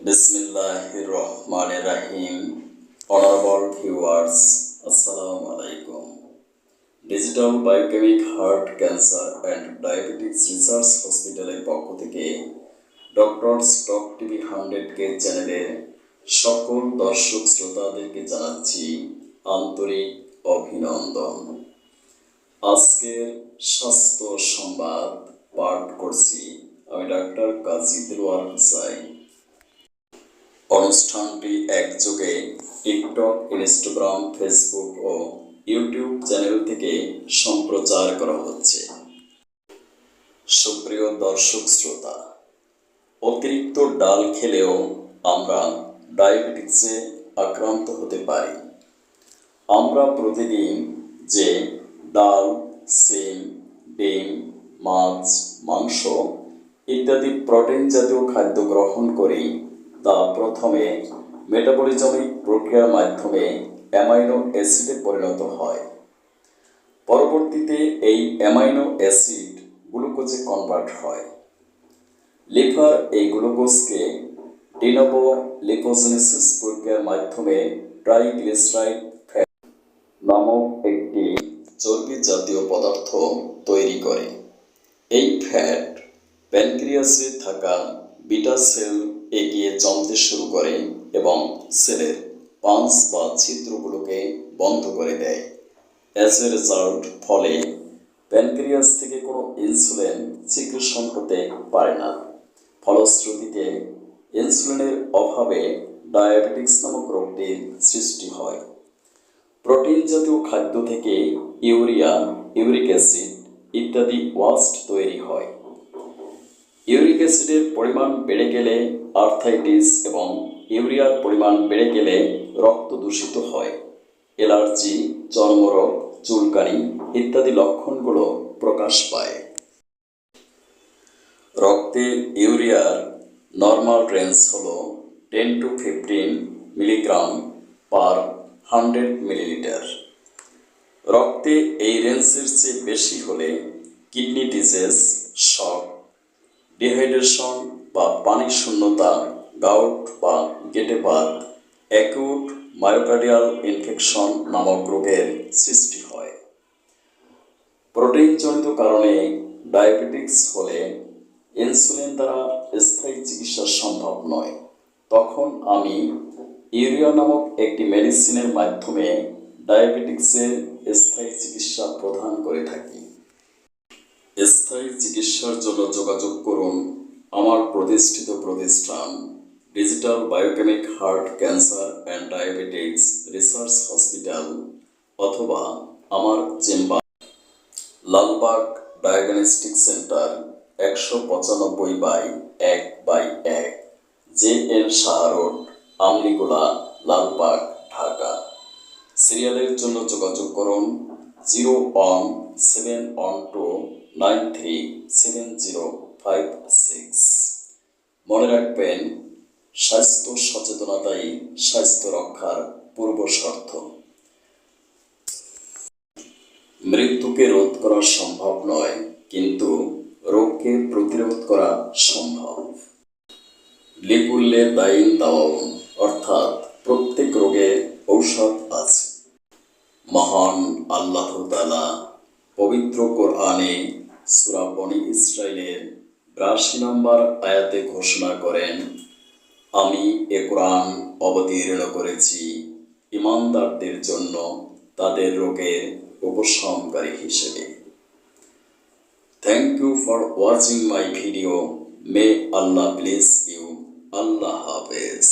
Bismillahirrahmanirrahim. Honorable viewers, Assalamu alaikum. Digital biochemic heart cancer and diabetics research হসপিটালের পক্ষ থেকে doctors টক TV 100K চ্যানেলের সকল দর্শক শ্রোতাদেরকে জানাচ্ছি আন্তরিক অভিনন্দন। আজকের স্বাস্থ্য সংবাদ পাঠ করছি আমি ডাক্তার কাজী দিলওয়ার হোসাইন। অনুষ্ঠানটি একযোগে টিকটক, ইনস্টাগ্রাম, ফেসবুক ও ইউটিউব চ্যানেল থেকে সম্প্রচার করা হচ্ছে। সুপ্রিয় দর্শক শ্রোতা, অতিরিক্ত ডাল খেলেও আমরা ডায়াবেটিক্সে আক্রান্ত হতে পারি। আমরা প্রতিদিন যে ডাল, সিম, ডিম, মাছ, মাংস ইত্যাদি প্রোটিন জাতীয় খাদ্য গ্রহণ করি তা প্রথমে মেটাবলিজমিক প্রক্রিয়ার মাধ্যমে অ্যামাইনো অ্যাসিডে পরিণত হয়। পরবর্তীতে এই অ্যামাইনো অ্যাসিড গ্লুকোজে কনভার্ট হয়। লিভার এই গ্লুকোজকে ডিনোভো লিপোজেনেসিস প্রক্রিয়ার মাধ্যমে ট্রাইগ্লিসারাইড ফ্যাট নামক একটি চর্বি জাতীয় পদার্থ তৈরি করে। এই ফ্যাট প্যানক্রিয়াসে থাকা বিটা সেল এগিয়ে জমতে শুরু করে এবং সেলের পাঞ্চ বা ছিদ্রগুলোকে বন্ধ করে দেয়। অ্যাজ এ রেজাল্ট ফলে প্যানক্রিয়াস থেকে কোনো ইনসুলিন সিক্রেশন হতে পারে না। ফলশ্রুতিতে ইনসুলিনের অভাবে ডায়াবেটিক্স নামক রোগটির সৃষ্টি হয়। প্রোটিন জাতীয় খাদ্য থেকে ইউরিয়া, ইউরিক অ্যাসিড ইত্যাদি ওয়াস্ট তৈরি হয়। ইউরিক অ্যাসিডের পরিমাণ বেড়ে গেলে আর্থ্রাইটিস এবং ইউরিয়ার পরিমাণ বেড়ে গেলে রক্ত দূষিত হয়। অ্যালার্জি, চর্মরোগ, চুলকানি ইত্যাদি লক্ষণগুলো প্রকাশ পায়। রক্তে ইউরিয়ার নর্মাল রেঞ্জ হল 10 to 15 মিলিগ্রাম পার 100 মিলিলিটার। রক্তে এই রেঞ্জের চেয়ে বেশি হলে কিডনি ডিজিজ, শক, ডিহাইড্রেশন বা পানি শূন্যতা, গাউট বা গেটে বাত, অ্যাকিউট মায়োকার্ডিয়াল ইনফেকশন নামক রোগের সৃষ্টি হয়। প্রোটিনজনিত কারণে ডায়াবেটিক্স হলে ইনসুলিন দ্বারা স্থায়ী চিকিৎসা সম্ভব নয়। তখন আমি ইউরিয়া নামক একটি মেডিসিনের মাধ্যমে ডায়াবেটিক্সের স্থায়ী চিকিৎসা প্রদান করে থাকি। স্থায়ী চিকিৎসার জন্য যোগাযোগ করুন আমার প্রতিষ্ঠিত প্রতিষ্ঠান digital biochemic heart cancer and diabetics research hospital অথবা আমার chamber Lalbagh diagnostic centre 195/1/1 JN Shah road, Amligola, Lalbagh, Dhaka. সিরিয়ালের জন্য যোগাযোগ করুন 01712937056। মনে রাখবেন, স্বাস্থ্য সচেতনতাই স্বাস্থ্য রক্ষার পূর্ব শর্ত। মৃত্যুকে রোধ করা সম্ভব নয়, কিন্তু রোগকে প্রতিরোধ করা সম্ভব। লিকুল্লে দাইন দাওয়াউন, অর্থাৎ প্রত্যেক রোগের ঔষধ আছে। মহান আল্লাহ তাআলা পবিত্র কোরআনে সূরা বনী ইসরাইলের 82 নম্বর আয়াতে ঘোষণা করেন, আমি এ কোরআন অবতীর্ণ করেছি ঈমানদারদের জন্য তাদের রোগের উপশমকারী হিসেবে। Thank you for watching my video. May Allah bless you. Allah হাফেজ।